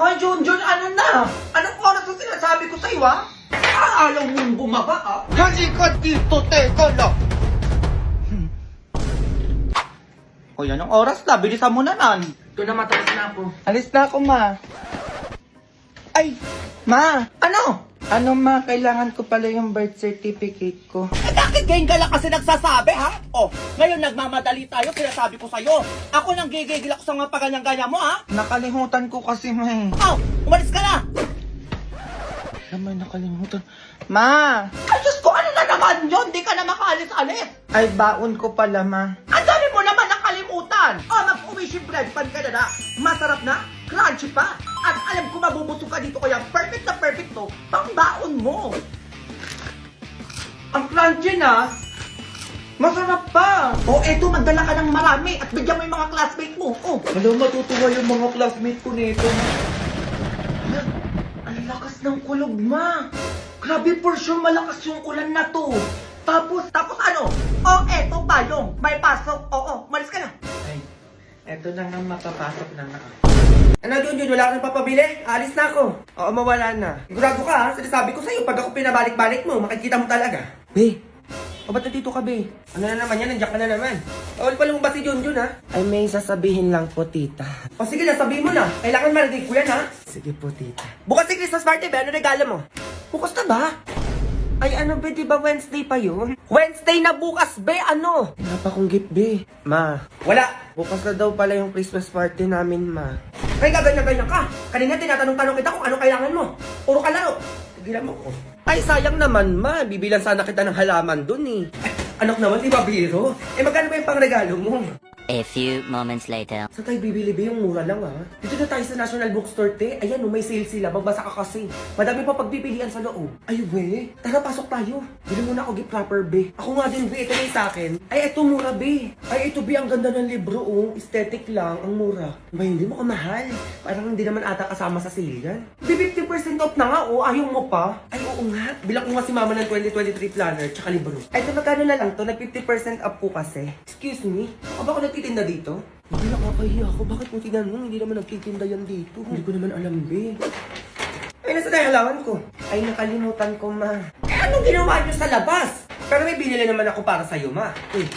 Ay, Junjun, ano na? Anong oras ang sinasabi ko sa'yo, ha? Aalaw mong bumaba, ha? Halika dito, teka lang. O yan ang oras na, bilisan mo na nan. Ito na, matapos na ako. Alis na ako, ma. Ay, ma, ano? Ano, ma, kailangan ko pala yung birth certificate ko. Eh, bakit ngayon ka lang kasi nagsasabi, ha? Oh, ngayon nagmamadali tayo, sinasabi ko sa'yo. Ako nang gigigil ako sa mga paganyan-ganyan mo, ha? Nakalimutan ko kasi, ma. Oh, umalis ka na! Naman nakalimutan. Ma! Ay, Diyos ko, ano na naman yun? Di ka na makaalis-alis. Ay, baon ko pala, ma. Ang dami mo naman nakalimutan. Oh, mag-uwi bread pan ka na. Masarap na, crunchy pa. At alam ko mabubusog ka dito kaya perfect na perfect to. Pang baon mo. Ang crunchy na. Masarap pa. Oh, eto, magdala ka ng marami at bigyan mo yung mga classmate mo. Oh. Alam, matutuwa yung mga classmate ko nito. Ang lakas ng kulog, ma. Grabe, for sure malakas yung ulan na to. Tapos ano? Oh, eto payong. May pasok. Oo, malis ka na. Ay, eto na nga makapasok na nga. Ano, Junjun, wala ka nang papabili? Alis na ako. Oo, mawala na. Sigurado ka, ha? Sinasabi ko sa'yo, pag ako pinabalik-balik mo, makikita mo talaga. Be, o ba't nandito ka, be? Ano na naman yan? Nandiyan ka na naman. Bawal pa lumabas si Junjun, ha? Ay, may sasabihin lang po, tita. O sige na, sabihin mo na. Kailangan marinig ko yan, ha? Sige po, tita. Bukas si Christmas party, be. Ano regalo mo? Bukas na ba? Ay, ano ba, di ba Wednesday pa yun? Wednesday na bukas, be. Ano? Wala pa akong gift, be. Ma, Wala. bukas na daw pala yung Christmas party namin, ma. Ay, gaganyan-ganyan ka. Kanina tinatanong-tanong kita kung ano kailangan mo. Puro ka laro. Tigilan mo ko. Ay, sayang naman, ma. Bibilan sana kita ng halaman dun, eh. Anak naman, di ba biro? Eh, magkano ba yung pangregalo mo? A few moments later. Saan tayo bibili ba yung mura lang, ha? Dito na tayo sa National Bookstore, te. Ayan, may sale sila. Magbasa ka kasi. Madami pa pagpipilian sa loob. Ay, we. Tara, pasok tayo. Bili muna ako gift wrapper, be. Ako nga din, be. Ito na yung sa akin. Ay, ito mura, be. Ay, ito, be. Ang ganda ng libro, oh. Aesthetic lang. Ang mura. Ba, hindi mo kamahal. Parang hindi naman ata kasama sa sale yan. Be, 50% off na nga, oh. Ayaw mo pa. Ay, oo nga. Bilang ko nga si mama ng 2023 planner, tsaka libro. Ay, ito, magkano na lang to? Nag 50% off po kasi. Excuse me? Ako ba ako nagtitinda dito? Hindi, nakakahiya ako. Bakit mo tingnan mo? Hindi naman nagtitinda yan dito. Hindi ko naman alam, be. Ay, nasa tayo halawan ko? Ay, nakalimutan ko, ma. Eh, anong ginawa niyo sa labas? Pero may binili naman ako para sa'yo, ma. Uy,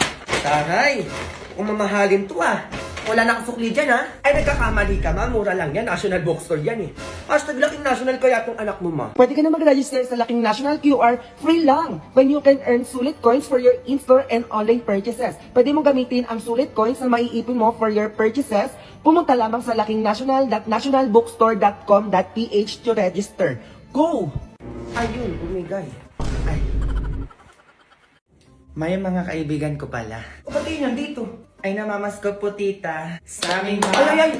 taray. Kung mamahalin to, ah. Wala na akong sukli dyan, ha? Ay, nagkakamali ka, ma. Mura lang yan. National Bookstore yan, eh. Hashtag laking national kaya tong anak mo, ma. Pwede ka na mag-register sa laking national QR free lang when you can earn sulit coins for your in-store and online purchases. Pwede mo gamitin ang sulit coins na maiipon mo for your purchases. Pumunta lamang sa lakingnational.nationalbookstore.com.ph to register. Go! Ayun, umigay. Ay, May mga kaibigan ko pala. o ba't kayo nandito? Ay, namamas ko po, tita. Sa aming Ay!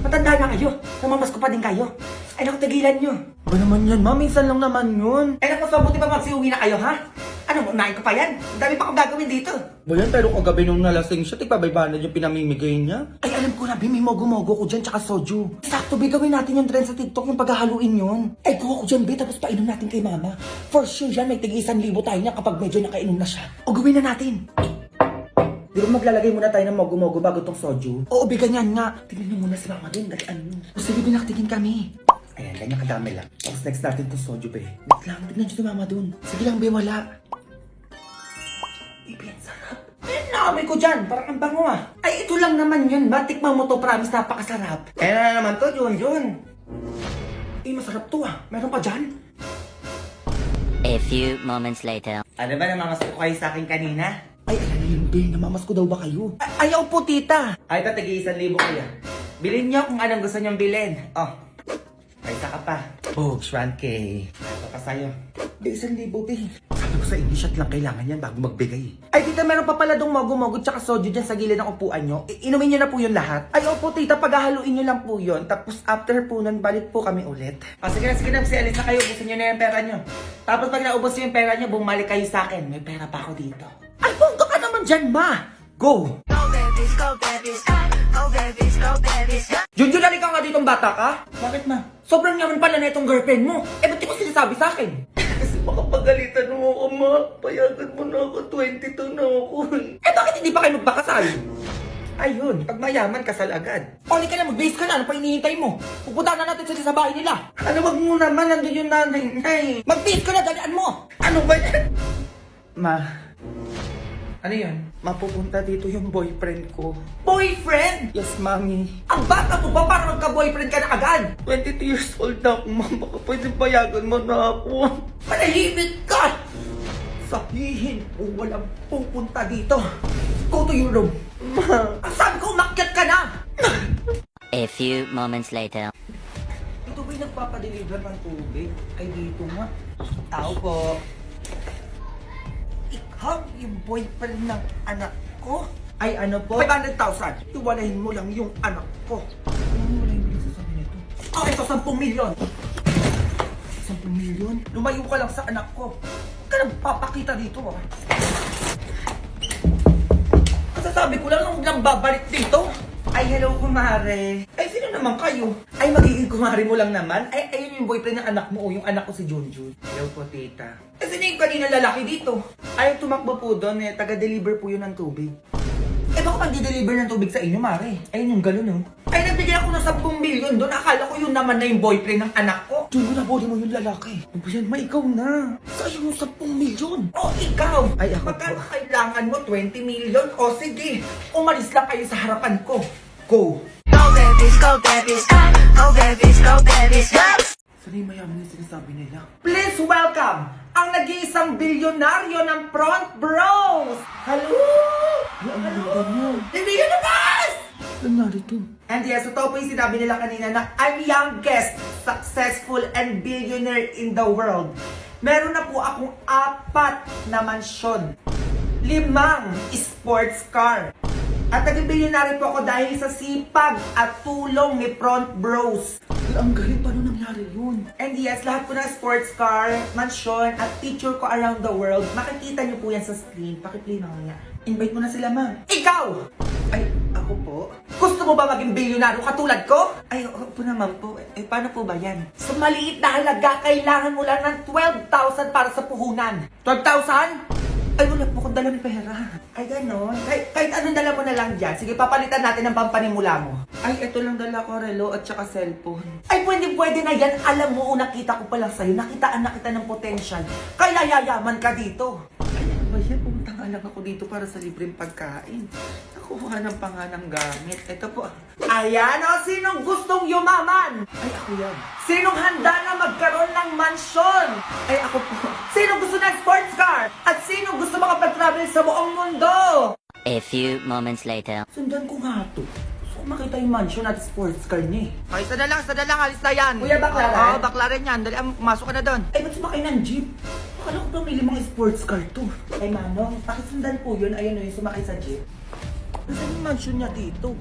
Matanda na kayo. Namamas ko pa din kayo. Ay, naku, tigilan nyo. Ba naman yan, ma? Minsan lang naman yun. Ay, naku, so buti pa magsiuwi na kayo, ha? Ano, unahin ko pa yan? Ang dami pa akong gagawin dito. Ba yan, pero kagabi nung nalasing siya, tigpabaybanan yung pinamimigay niya. Ay, alam ko na, Bi, may mogo-mogo ko dyan, tsaka soju. Sakto, Bi, gawin natin yung trend sa TikTok, yung paghahaluin yun. Ay, kuha ko dyan, Bi, tapos painom natin kay Mama. For sure yan, may tig-1,000 tayo niya kapag medyo nakainom na siya. O gawin na natin. Di ba maglalagay muna tayo ng mogo-mogo bago tong soju? Oo, Bi, ganyan nga. Tingnan niyo muna si Mama din, dalian mo. O sige, Bi, naktigin kami. Ayan, ganyan kadami lang. Tapos next natin tong soju, Bi. Wait lang, tignan niyo si Mama dun. Sige lang, Bi, wala. Bibi, ang sarap. Ay, naamoy ko dyan. Parang ang bango, ah. Ay, ito lang naman yun. Batikman mo to, promise, napakasarap. Kaya na naman to, yun. Eh, masarap to, ah. Meron pa dyan? A few moments later. Ano ba namamas ko kayo sa akin kanina? Ay, alam na yun, Bi. Namamas ko daw ba kayo? Ay, ayaw po, tita. Ay, ito, tig-1,000 kuya. Bilhin niyo kung anong gusto niyong bilhin. Oh, may isa ka pa. Books, 1K. Ito pa sa'yo. Bi, 1,000, Bi. Sabi ko sa inyo, shot lang kailangan yan bago magbigay. Ay, tita, meron pa pala dong mogo-mogo tsaka soju dyan sa gilid ng upuan nyo. Inumin nyo na po yun lahat. Ay, opo, tita, paghahaluin nyo lang po yun. Tapos, after po nun, balik po kami ulit. O, sige na, alis na kayo. Gusto niyo na yung pera niyo. Tapos pag naubos niyo yung pera niyo, bumalik kayo sa akin. May pera pa ako dito. Ay, bongga ka naman dyan, ma! Go! Junjun, ka nga ditong bata ka? Bakit, ma? Sobrang yaman pala na itong girlfriend mo. Eh, ba't di mo sinasabi sa akin? Kasi makapagalitan mo ako, ma. Payagan mo na ako. 22 na ako. Eh, bakit hindi pa kayo magpakasal? Ayun, pag mayaman, kasal agad. O, ka na, mag-base ka na. Ano pa hinihintay mo? Pupunta na natin sa bahay nila. Ano, wag mo naman. Nandun yung nanay. Nay. Mag-base ka na, dalian mo. Ano ba yan? Ma. Ano yan? Mapupunta dito yung boyfriend ko. Boyfriend? Yes, mami. Ang bata mo ba para magka-boyfriend ka na agad? 22 years old na ako, ma'am. Baka pwede payagan mo na ako. Manahimik ka! Sabihin mo walang pupunta dito. Go to your room. Ma. Sabi ko, umakyat ka na! A few moments later. Ito ba'y nagpapadeliver ng tubig? Ay, dito nga. Tao po. Ikaw yung boyfriend ng anak ko? Ay, ano po? 500,000. Iwalahin mo lang yung anak ko. Ano wala yung sasabi nito? Oh, ito, 10 milyon. 10 milyon? Lumayo ka lang sa anak ko. Huwag ka nagpapakita dito, ah. Sasabi ko lang, huwag lang babalik dito. Ay, hello, kumare. Ay, sino naman kayo? Ay, magiging kumare mo lang naman? Ay, ayun yung boyfriend ng anak mo o yung anak ko si Junjun. Hello po, tita. Eh, sino yung kanina lalaki dito? Ay, tumakbo po doon eh. Taga-deliver po yun ng tubig. Eh, baka mag-deliver ng tubig sa inyo, mare? Ayun yung galon, oh. Ay, nagbigay ako ng 10 milyon doon. Akala ko yun naman na yung boyfriend ng anak ko. Junjun, nabuli mo yung lalaki. Ano ba yan? Ma, ikaw na. Sa'yo yung 10 milyon. Oh, ikaw. Ay, ako magkano po. Kailangan mo 20 milyon? O sige, umalis lang kayo sa harapan ko. Go! Go babies, go babies, go babies, go babies, go. Sana yung mayaman yung sinasabi nila. Please welcome ang nag-iisang bilyonaryo ng Front Bros! Hello! Hello! Hindi yun naman! Saan narito? And yes, ito po yung sinabi nila kanina na I'm youngest, successful, and billionaire in the world. Meron na po akong 4 na mansyon, 5 sports car. At naging bilyonaryo po ako dahil sa sipag at tulong ni Front Bros. Ang galing, paano nangyari yun? And yes, lahat po ng sports car, mansyon, at picture ko around the world, makikita niyo po yan sa screen. Pakiplay na nga. Invite mo na sila, ma'am. Ikaw! Ay, ako po? Gusto mo ba maging bilyonaryo katulad ko? Ay, oo po naman po. Eh, paano po ba yan? Sa maliit na halaga, kailangan mo lang ng 12,000 para sa puhunan. 12,000? Ay, wala po akong dalang pera. Ay, gano'n. Kahit anong dala mo na lang dyan. Sige, papalitan natin ang pampanimula mo. Ay, ito lang dala ko, relo at saka cellphone. Ay, pwede na yan. Alam mo, nakita ko pa lang sa'yo. Nakitaan na kita ng potential. Kaya yayaman ka dito. Ay, ano ba yan? Pumunta nga lang ako dito para sa libreng pagkain. Nakuha ng panganang gamit. Ito po. Ayan o, sinong gustong yumaman? Ay, ako yan. Sinong handa na magkaroon ng mansyon? Ay, ako po. Sino gusto ng sports car? At sino gusto makapag-travel sa buong mundo? A few moments later. Sundan ko nga to. Gusto ko makita yung mansion at sports car niya eh. Ay, sada lang, alis na yan. Kuya, baklaran? Oo, baklaran yan. Dali, pumasok ka na doon. Ay, ba't sumakay ng jeep? Akala ko pamili mga sports car to. Ay, Manong, pakisundan po yun. Ayun o, yung sumakay sa jeep. Nasaan yung mansion niya dito?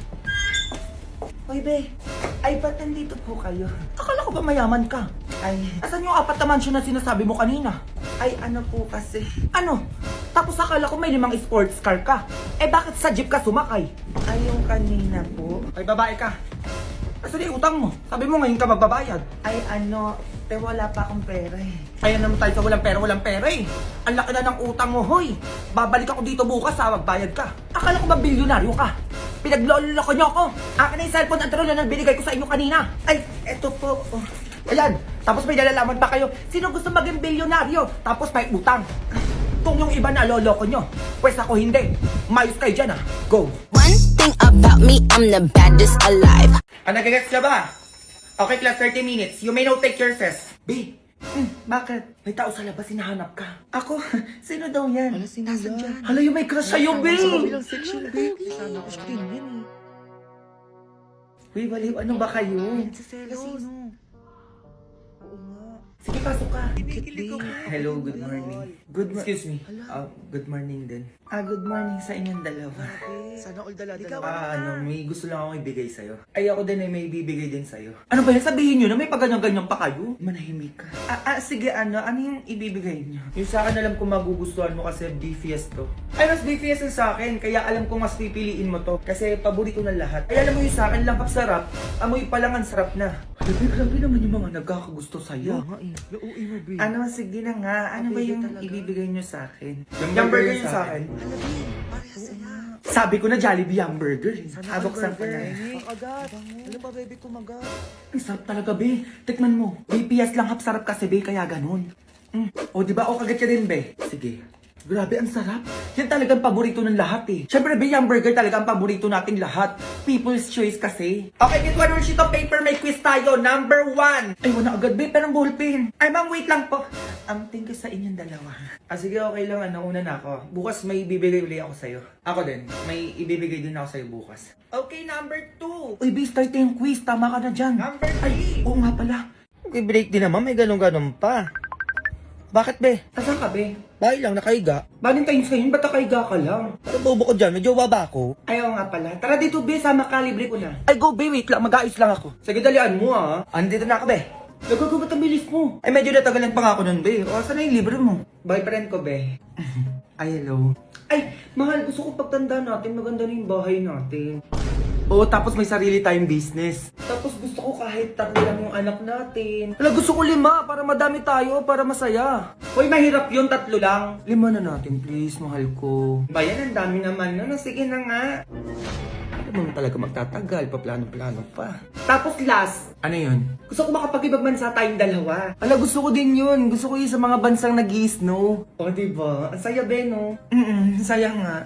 Hoy, be. Ay, ba't nandito po kayo? Akala ko ba mayaman ka? Ay, asan yung 4 na mansion na sinasabi mo kanina? Ay, ano po kasi? Ano? Tapos akala ko may 5 sports car ka. Eh, bakit sa jeep ka sumakay? Ay, yung kanina po. Ay, babae ka. Asan yung utang mo? Sabi mo ngayon ka magbabayad. Ay, ano, wala pa akong pera eh. Ayan naman tayo sa walang pera eh. Ang laki na ng utang mo, hoy. Babalik ako dito bukas ha, magbayad ka. Akala ko ba bilyonaryo ka? Pinagloloko niyo ako. Akin na yung cellphone at trolo na binigay ko sa inyo kanina. Ay, eto po. Oh. Ayan, tapos may nalalaman pa kayo. Sino gusto maging bilyonaryo? Tapos may utang. Kung yung iba na loloko nyo, pues ako hindi. Mayos kayo dyan ha. Go. One thing about me, I'm the baddest alive. Nagigets ka ba? Okay, class, 30 minutes. You may now take your test. B, bakit? May tao sa labas, hinahanap ka. Ako? Sino daw yan? Hala, sino yan? Hala, yung may crush sa'yo, B! Sa kabilang section, B. Sana ako siya yan eh. Uy, baliw, ano ba kayo? Sino? Oo nga. Sige, pasok ka. Hello, good morning. Excuse me. Good morning din. Good morning sa inyong dalawa. Sana all dala-dala. May gusto lang akong ibigay sa'yo. Ay, ako din ay may bibigay din sa'yo. Ano ba yan? Sabihin nyo na may pagganyan-ganyan pa kayo? Manahimik ka. Sige, ano yung ibibigay nyo? Yung sa akin alam ko magugustuhan mo kasi BFS to. Ay, mas BFS yung sa akin. Kaya alam ko mas pipiliin mo to. Kasi paborito na lahat. Ay, alam mo yung sa akin lang sarap. Amoy pa lang ang sarap na. Grabe naman yung mga nagkakagusto sa'yo. Nga eh. Lauwi mo, B. Sige na nga. Ano ba Pwede yung talaga. ibibigay nyo sa akin? Yung burger nyo sa akin. Halabin. Parehas sila. Sabi ko na Jollibee hamburger. Aboksan ko na. Agad. Ano pa, baby, kumagat? Ang sarap talaga, be. Tikman mo. BPS lang hap sarap kasi, be, kaya ganun. O, di ba? O, kagat ka din, be. Sige. Grabe, ang sarap. Yan talagang paborito ng lahat eh. Siyempre, be, yung burger talagang paborito nating lahat. People's choice kasi. Okay, get one more sheet of paper. May quiz tayo. Number 1. Ay, wala agad, be. Parang ballpen. Ay, ma'am, wait lang po. Thank you sa inyong dalawa. Sige, okay lang. Una na ako. Bukas may ibibigay uli ako sa'yo. Ako din. May ibibigay din ako sa'yo bukas. Okay, number 2. Uy, be, start yung quiz. Tama ka na dyan. Number 3. Ay, oo nga pala. Okay, break din naman. May ganun-ganun pa. Bakit, be? Asan ka, be? Bahay lang, nakahiga. Valentine's ngayon, ba't nakaiga ka lang? Ano bobo ko dyan? Medyo baba ako. Ayaw nga pala. Tara dito, be. Sama ka, libre ko na. Ay, go, be. Wait lang. Mag-aayos lang ako. Sige, dalian mo, ah. Andito na ako, be. Nagkagubat ang bilis mo. Ay, medyo natagalan pa nga ako nun, be. O, saan na yung libre mo? Boyfriend ko, be. Ay, hello. Ay, mahal. Gusto ko pagtanda natin. Maganda na yung bahay natin. Oo, tapos may sarili tayong business. Tapos gusto ko kahit 3 lang yung anak natin. Wala, gusto ko 5 para madami tayo, para masaya. Hoy, mahirap yun, 3 lang. 5 na natin, please, mahal ko. Bayan, ang dami naman. Ano, sige na nga. Ano naman talaga magtatagal, paplano-plano pa. Tapos last, ano yun? Gusto ko makapag-ibang bansa tayong dalawa. Ala, gusto ko din yun. Gusto ko yun sa mga bansang nag-i-snow. O, diba? Ang saya, Ben, no? Saya nga.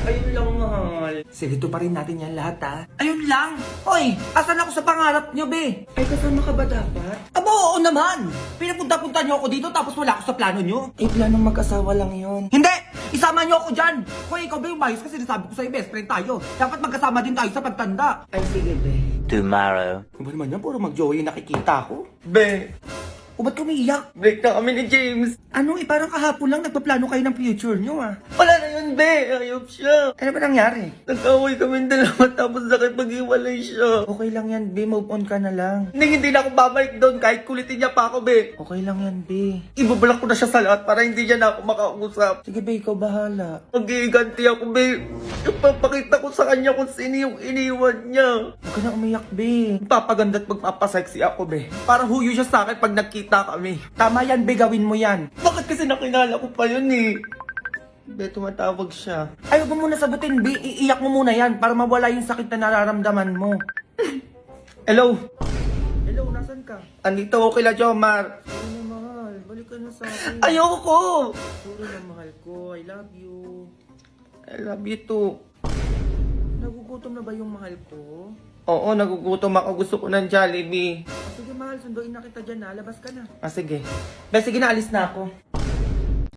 Ayun lang, mahal. Sige, tuparin natin yan lahat, ha? Ayun lang. Hoy, asan ako sa pangarap nyo, be? Ay, kasama ka ba dapat? Aba, oo naman. Pinapunta-punta nyo ako dito tapos wala ako sa plano nyo. Eh, planong mag-asawa lang yun. Hindi! Isama nyo ako dyan! Hoy, ikaw ba yung mayos kasi sinasabi ko sa'yo, best friend tayo. Dapat magkasama din tayo sa pagtanda. Ay, sige, be. Tomorrow. Ano ba naman yan? Puro mag-joey nakikita ko. Be, O ba't umiiyak? break na kami ni James. Ano eh, parang kahapon lang nagpaplano kayo ng future nyo ah. Wala na yun, be. Ayop siya. Ano ba nangyari? Nag-away kami dalawa tapos nakipag-iwalay siya. Okay lang yan, be. Move on ka na lang. Hindi na ako babalik doon kahit kulitin niya pa ako, be. Okay lang yan, be. Ibablock ko na siya sa lahat para hindi niya na ako makausap. Sige, be. Ikaw bahala. Mag-iiganti ako, be. Ipapakita ko sa kanya kung sino yung iniwan niya. Huwag ka na umiyak, be. Magpapaganda at magpapasexy ako, be. Para huyo siya sa akin pag nagkita kami. Tama yan, be. Gawin mo yan. Bakit kasi nakilala ko pa yun, eh? Be, tumatawag siya. Ayaw mo muna sagutin, be. Iiyak mo muna yan para mawala yung sakit na nararamdaman mo. Hello? Hello, nasan ka? Andito ako kila Jomar. Sorry na, mahal. Balik ka na sa akin. Ayoko! Sorry na, mahal ko. I love you. I love you too. Nagugutom na ba yung mahal ko? Oo, nagugutom ako. Gusto ko ng Jollibee. Sige, mahal. Sunduin na kita dyan na. Labas ka na. Sige. Be, sige na, alis na ako.